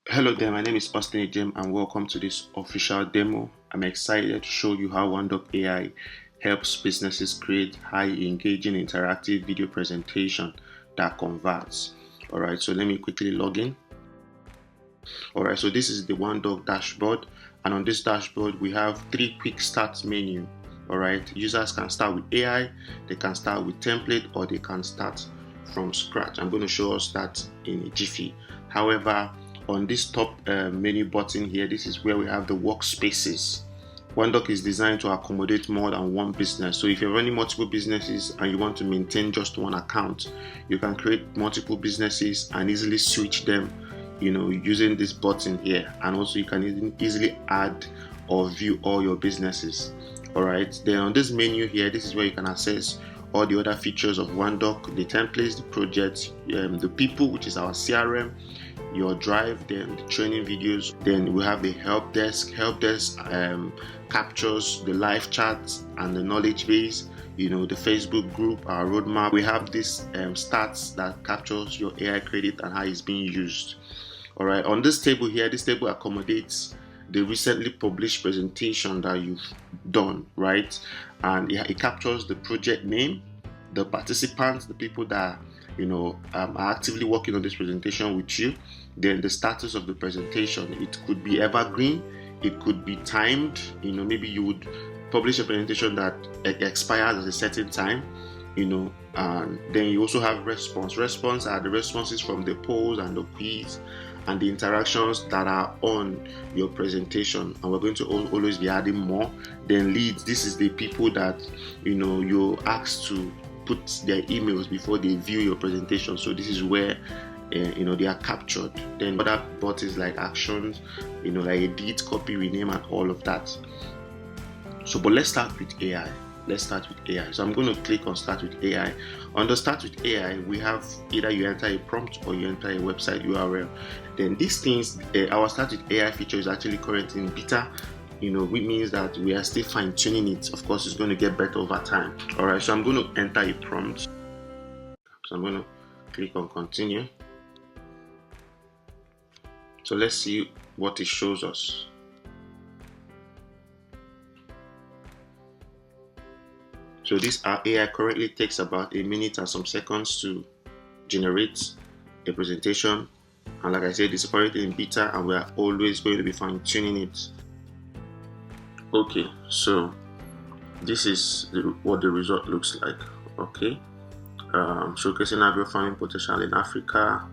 Hello there, my name is Austin Ejem and welcome to this official demo. I'm excited to show you how OneDoc AI helps businesses create high engaging interactive video presentation that converts. Alright, so let me quickly log in. Alright, so this is the OneDoc dashboard, and on this dashboard we have three quick start menu. Alright, users can start with AI, they can start with template, or they can start from scratch. I'm going to show us that in a jiffy. However, on this top menu button here, this is where we have the workspaces. OneDoc is designed to accommodate more than one business. So if you're running multiple businesses and you want to maintain just one account, you can create multiple businesses and easily switch them, using this button here. And also you can easily add or view all your businesses. All right, then on this menu here, this is where you can access all the other features of OneDoc, the templates, the projects, the people, which is our CRM, your drive, then the training videos. Then we have the help desk. Help desk captures the live chats and the knowledge base, the Facebook group, our roadmap. We have this stats that captures your AI credit and how it's being used. All right, on this table here, this table accommodates the recently published presentation that you've done, right? And it captures the project name, the participants, the people that are actively working on this presentation with you, then the status of the presentation. It could be evergreen, it could be timed. Maybe you would publish a presentation that expires at a certain time, and then you also have response. Response are the responses from the polls and the quiz and the interactions that are on your presentation, and we're going to always be adding more. Then leads, this is the people that you're asked to put their emails before they view your presentation, so this is where they are captured. Then other buttons like actions, like edit, copy, rename, and all of that. So but let's start with AI. So I'm going to click on start with AI. On the start with AI, we have either you enter a prompt or you enter a website URL. Then these things, our start with AI feature is actually currently in beta, which means that we are still fine-tuning it. Of course, it's going to get better over time. All right, so I'm going to enter a prompt. So I'm going to click on continue. So let's see what it shows us. So this AI currently takes about a minute and some seconds to generate a presentation. And like I said, it's currently in beta and we are always going to be fine-tuning it. Okay, so this is what the result looks like. Okay, showcasing agro farming potential in Africa.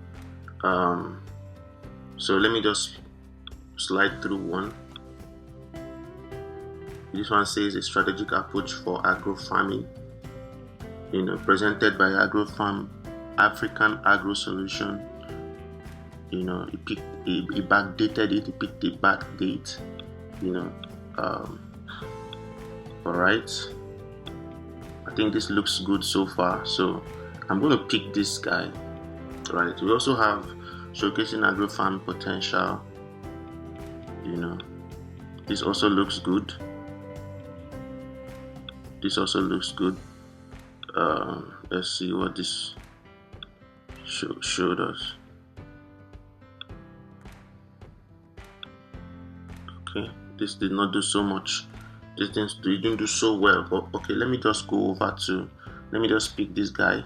So let me just slide through one. This one says a strategic approach for agro farming, presented by AgroFarm, African Agro Solution. It backdated it, it picked the back date, all right. I think this looks good so far, so I'm going to pick this guy. Right, we also have showcasing agro farm potential. This also looks good. Let's see what this showed us. Okay, this did not do so much. This didn't do so well, but okay, let me just pick this guy,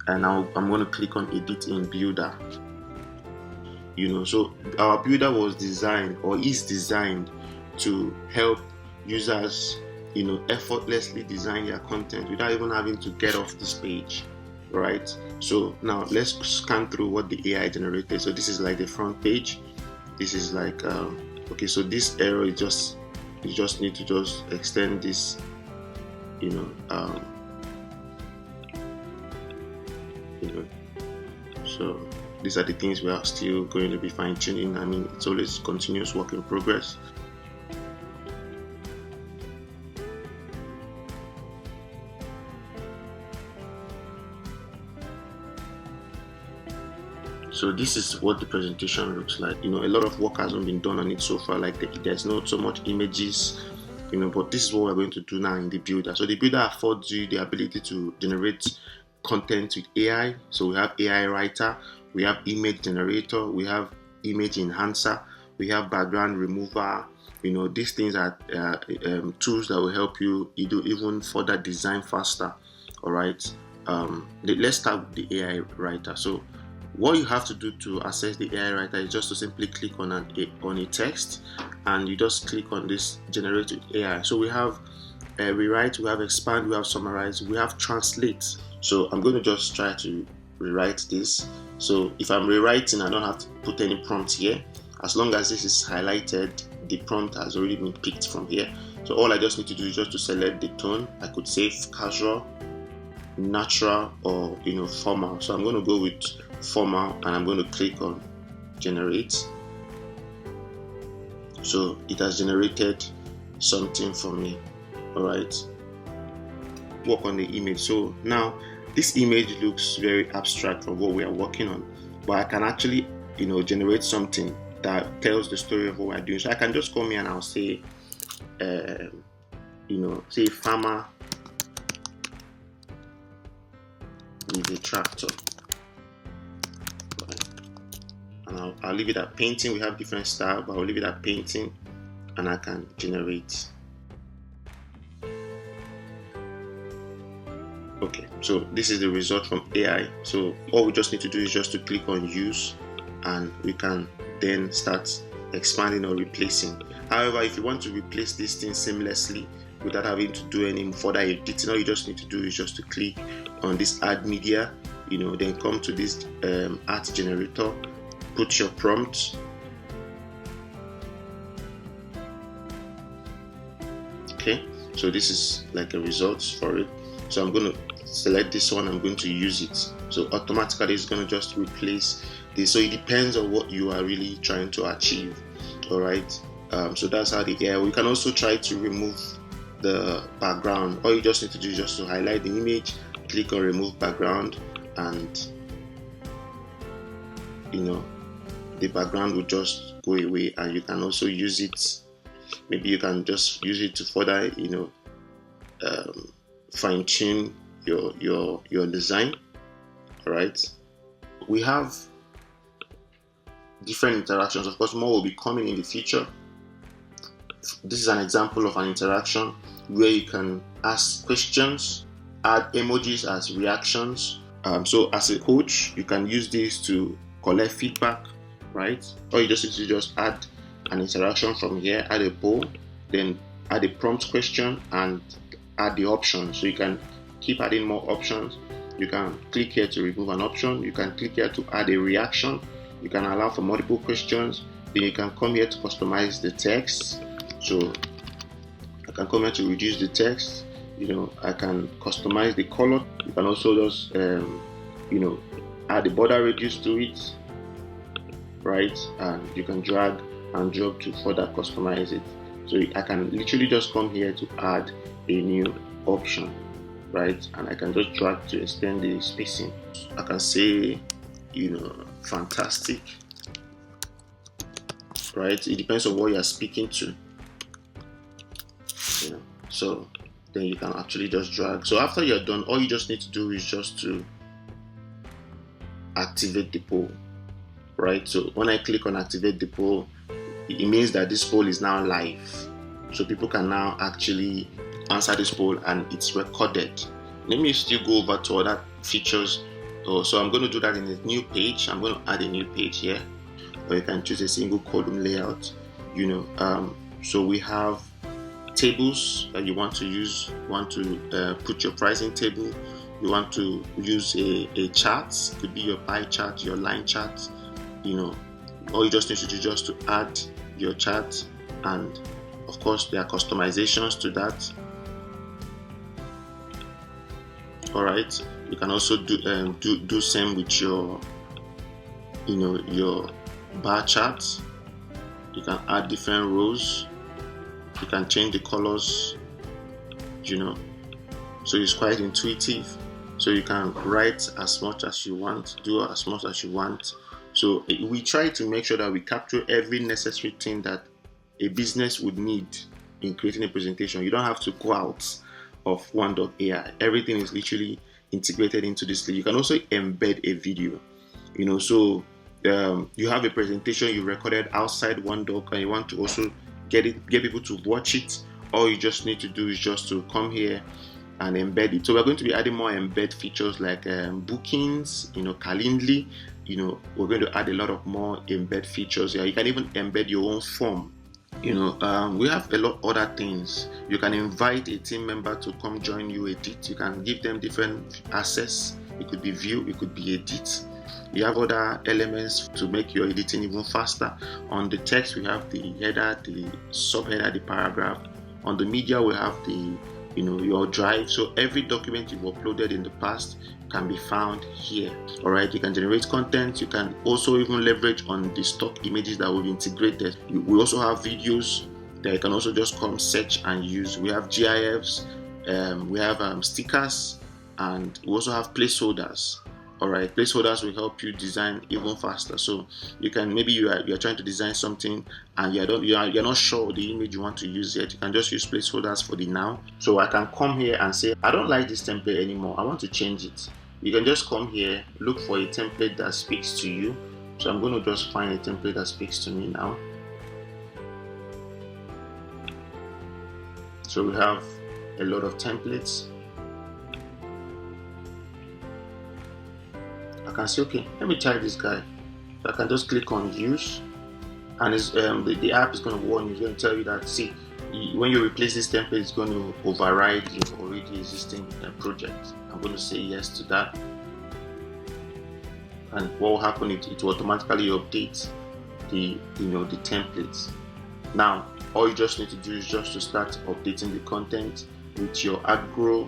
and now I'm going to click on edit in builder. So our builder was designed or is designed to help users effortlessly design their content without even having to get off this page, right? So now let's scan through what the AI generated. So this is like the front page. This is like okay, so this error is just you just need to just extend this, so these are the things we are still going to be fine-tuning. I mean, it's always continuous work in progress. So this is what the presentation looks like. A lot of work hasn't been done on it so far. Like there's not so much images, but this is what we're going to do now in the builder. So the builder affords you the ability to generate content with AI. So we have AI writer, we have image generator, we have image enhancer, we have background remover. These things are tools that will help you do even further design faster. All right. Let's start with the AI writer. So what you have to do to access the AI writer is just to simply click on a text, and you just click on this generate with AI. So we have rewrite, we have expand, we have summarize, we have translate. So I'm going to just try to rewrite this. So if I'm rewriting, I don't have to put any prompt here. As long as this is highlighted, the prompt has already been picked from here. So all I just need to do is just to select the tone. I could say casual, natural, or formal. So I'm going to go with formal, and I'm going to click on generate. So it has generated something for me. All right, work on the image. So now this image looks very abstract from what we are working on, but I can actually generate something that tells the story of what we're doing. So I can just come here and I'll say say farmer with a tractor, right? And I'll leave it at painting. We have different style, but I'll leave it at painting, and I can generate. Okay, so this is the result from AI. So all we just need to do is just to click on use, and we can then start expanding or replacing. However, if you want to replace this thing seamlessly without having to do any further editing, all you just need to do is just to click on this add media, then come to this art generator, put your prompt, okay. So this is like a result for it. So I'm going to select this one, I'm going to use it. So automatically it's going to just replace this. So it depends on what you are really trying to achieve. All right. So that's how the AI. We can also try to remove the background. All you just need to do is just to highlight the image, click on remove background, and the background will just go away. And you can also use it. Maybe you can just use it to further fine-tune your design. All right, we have different interactions. Of course, more will be coming in the future. This is an example of an interaction where you can ask questions, add emojis as reactions. So as a coach, you can use this to collect feedback, right? Or you just need to just add an interaction from here, add a poll, then add a prompt question, and add the options. So you can keep adding more options. You can click here to remove an option. You can click here to add a reaction. You can allow for multiple questions. Then you can come here to customize the text. So I can come here to reduce the text. I can customize the color. You can also just add the border radius to it, right? And you can drag and drop to further customize it. So I can literally just come here to add a new option, right? And I can just drag to extend the spacing. I can say fantastic, right? It depends on what you're speaking to, so then you can actually just drag. So after you're done, all you just need to do is just to activate the poll, right? So when I click on activate the poll, it means that this poll is now live, so people can now actually answer this poll, and it's recorded. Let me still go over to other features. So I'm going to do that in a new page. I'm going to add a new page here, or you can choose a single column layout. So we have tables that you want to use. You want to put your pricing table. You want to use a chart. It could be your pie chart, your line chart. All you just need to do is just to add your chart, and of course there are customizations to that. All right, you can also do same with your your bar chart. You can add different rows. You can change the colors. So it's quite intuitive. So you can write as much as you want, do as much as you want. So we try to make sure that we capture every necessary thing that a business would need in creating a presentation. You don't have to go out of OneDoc AI. Everything is literally integrated into this. You can also embed a video. So you have a presentation you recorded outside OneDoc and you want to also get people to watch it, all you just need to do is just to come here and embed it. So we're going to be adding more embed features like bookings, Calendly. We're going to add a lot of more embed features here. You can even embed your own form. We have a lot of other things. You can invite a team member to come join you edit. You can give them different access. It could be view, it could be edit. You have other elements to make your editing even faster. On the text, we have the header, the subheader, the paragraph. On the media, we have the your drive. So every document you've uploaded in the past can be found here. All right, you can generate content. You can also even leverage on the stock images that we've integrated. We also have videos that you can also just come search and use. We have GIFs, we have stickers, and we also have placeholders. All right, placeholders will help you design even faster. So you can, maybe you are trying to design something and you're not sure the image you want to use yet. You can just use placeholders for the now. So I can come here and say, I don't like this template anymore, I want to change it. You can just come here, look for a template that speaks to you. So I'm going to just find a template that speaks to me now. So we have a lot of templates. I can say, okay, let me try this guy. So I can just click on use, and it's, the app is going to warn you. It's going to tell you that, see, when you replace this template, it's going to override your already existing project. I'm going to say yes to that, and what will happen? It will automatically update the the templates. Now, all you just need to do is just to start updating the content with your agro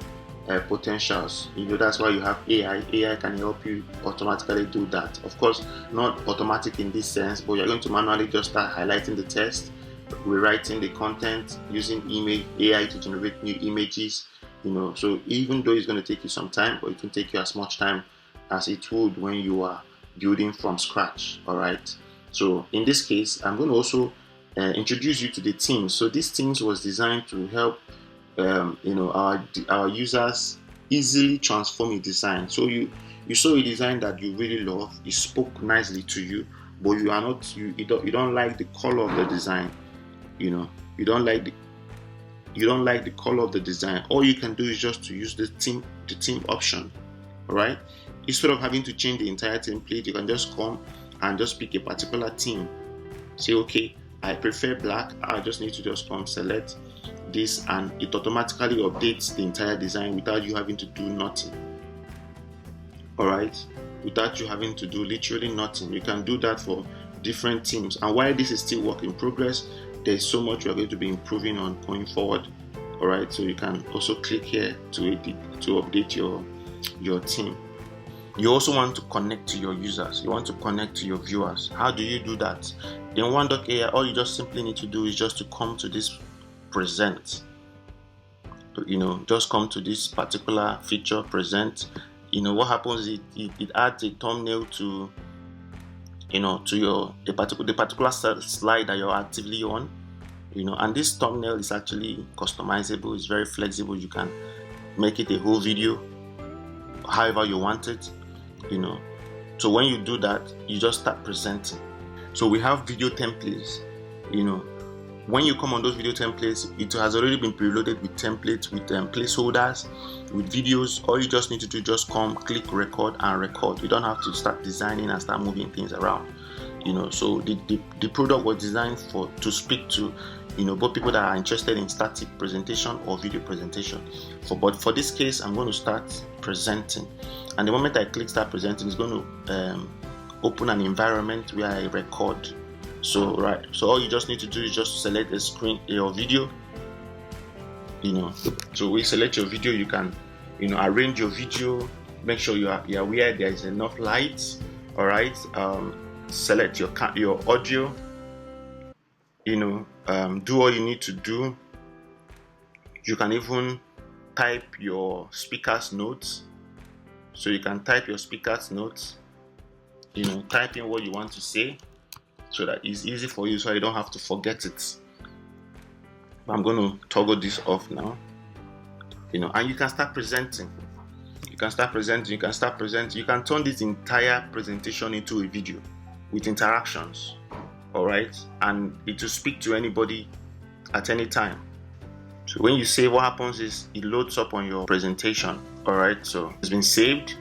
potentials. That's why you have AI. AI can help you automatically do that. Of course, not automatic in this sense, but you're going to manually just start highlighting the text, rewriting the content, using AI to generate new images. So even though it's going to take you some time, but it can take you as much time as it would when you are building from scratch. All right. So in this case, I'm going to also introduce you to the Teams. So this Teams was designed to help our users easily transform a design. So you saw a design that you really love, it spoke nicely to you, but you don't like the color of the design. You don't like the color of the design. All you can do is just to use the theme option. All right, instead of having to change the entire template, you can just come and just pick a particular theme. Say, okay, I prefer black. I just need to just come select this, and it automatically updates the entire design without you having to do nothing. All right, without you having to do literally nothing. You can do that for different teams. And while this is still work in progress, there's so much we're going to be improving on going forward. All right, so you can also click here to update your team. You also want to connect to your users. You want to connect to your viewers. How do you do that? In OneDoc AI, all you just simply need to do is just to come to this present. Just come to this particular feature, present. What happens is it adds a thumbnail to the particular slide that you're actively on. And this thumbnail is actually customizable. It's very flexible. You can make it a whole video however you want it. So when you do that, you just start presenting. So we have video templates. When you come on those video templates, it has already been preloaded with templates, with placeholders, with videos. All you just need to do is just come, click record, and record. You don't have to start designing and start moving things around. So the product was designed to speak to both people that are interested in static presentation or video presentation. But for this case, I'm going to start presenting, and the moment I click start presenting, it's going to open an environment where I record. So all you just need to do is just select the screen, your video. So we select your video. You can arrange your video, make sure you are where there is enough light. All right, select your audio. Do all you need to do. You can even type your speaker's notes. So you can type your speaker's notes. Type in what you want to say, so that it's easy for you, so you don't have to forget it. I'm going to toggle this off now. And you can start presenting. You can turn this entire presentation into a video. with interactions, all right, and it will speak to anybody at any time. So when you save, what happens is it loads up on your presentation, all right. So it's been saved,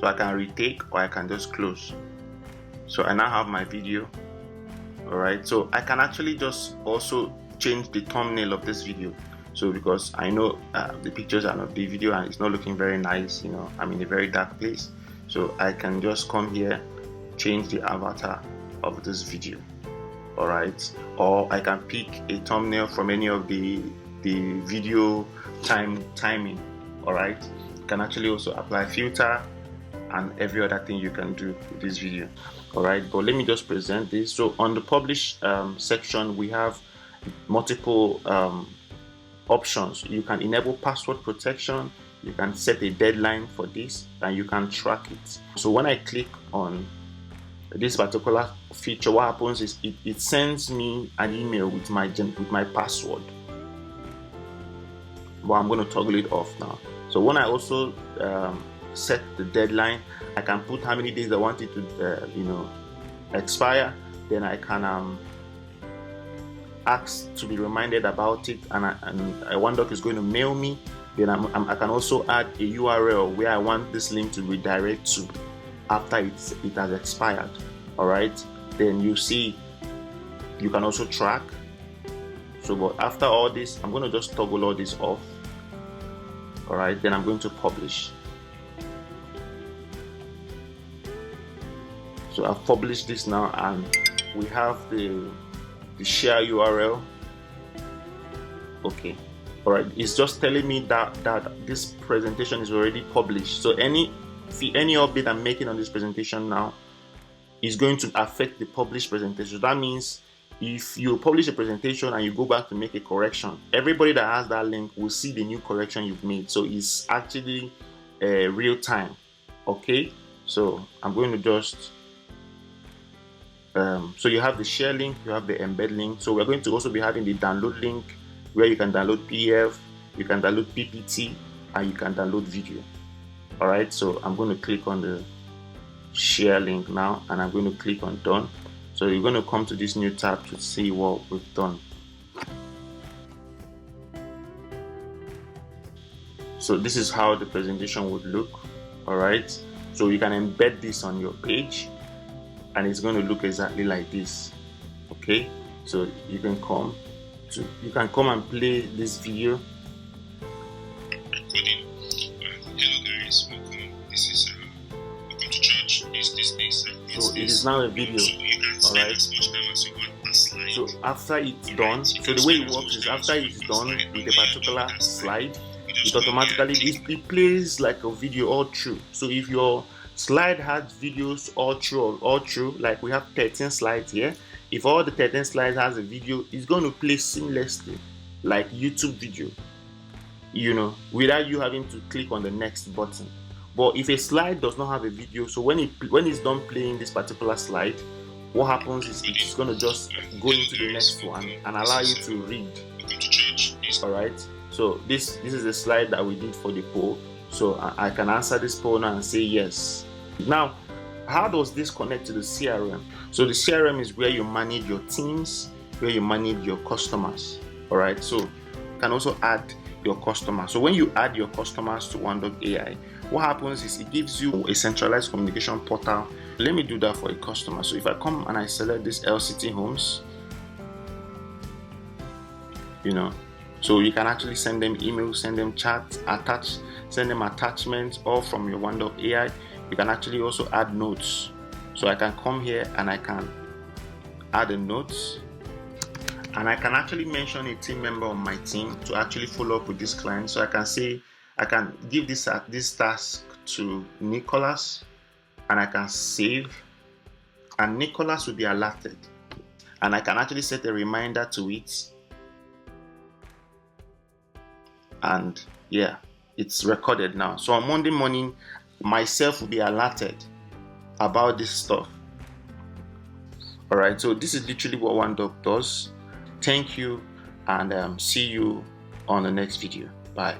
so I can retake or I can just close. So I now have my video, all right. So I can actually just also change the thumbnail of this video. So because I know the pictures are not the video and it's not looking very nice, I'm in a very dark place, so I can just come here, change the avatar of this video, all right, or I can pick a thumbnail from any of the video timing, all right. You can actually also apply filter and every other thing you can do with this video, all right. But let me just present this. So on the publish section, we have multiple options. You can enable password protection, you can set a deadline for this, and you can track it. So when I click on this particular feature, what happens is it sends me an email with my password, but I'm going to toggle it off now. So when I also set the deadline, I can put how many days I want it to expire. Then I can ask to be reminded about it, and OneDoc is going to mail me. Then I can also add a URL where I want this link to redirect to after it has expired, all right. Then you see you can also track. So but after all this, I'm going to just toggle all this off, all right. Then I'm going to publish. So I've published this now, and we have the share URL. Okay, all right. It's just telling me that this presentation is already published. So any update I'm making on this presentation now is going to affect the published presentation. That means if you publish a presentation and you go back to make a correction, everybody that has that link will see the new correction you've made. So it's actually real time. Okay, so I'm going to just so you have the share link, you have the embed link. So we're going to also be having the download link where you can download PDF, you can download PPT, and you can download video. All right, so I'm going to click on the share link now, and I'm going to click on done. So you're going to come to this new tab to see what we've done. So this is how the presentation would look, all right. So you can embed this on your page, and it's going to look exactly like this. Okay, so you can come and play this video. Hello guys, welcome. This is welcome to church. This. So it is now a video. So you can spend Alright. as much time as you want per slide. So after it's done, so the way it works is after it's done with a particular slide, it automatically it plays like a video all through. So if your slide has videos all through, like we have 13 slides here, if all the 13 slides has a video, it's going to play seamlessly like YouTube video, without you having to click on the next button. But if a slide does not have a video, so when it's done playing this particular slide, what happens is it's going to just go into the next one and allow you to read. Welcome to church. All right, so this is the slide that we did for the poll. So I can answer this poll now and say yes. Now, how does this connect to the CRM? So the CRM is where you manage your teams, where you manage your customers. All right, so you can also add your customers. So when you add your customers to OneDoc AI, what happens is it gives you a centralized communication portal. Let me do that for a customer. So if I come and I select this LCT Homes, so you can actually send them emails, send them chats, send them attachments, all from your OneDoc AI. You can actually also add notes. So I can come here and I can add a note, and I can actually mention a team member on my team to actually follow up with this client. So I can say, I can give this task to Nicholas, and I can save, and Nicholas will be alerted, and I can actually set a reminder to it, and yeah, it's recorded now. So on Monday morning, myself will be alerted about this stuff. All right, so this is literally what OneDoc does. Thank you, and see you on the next video. Bye.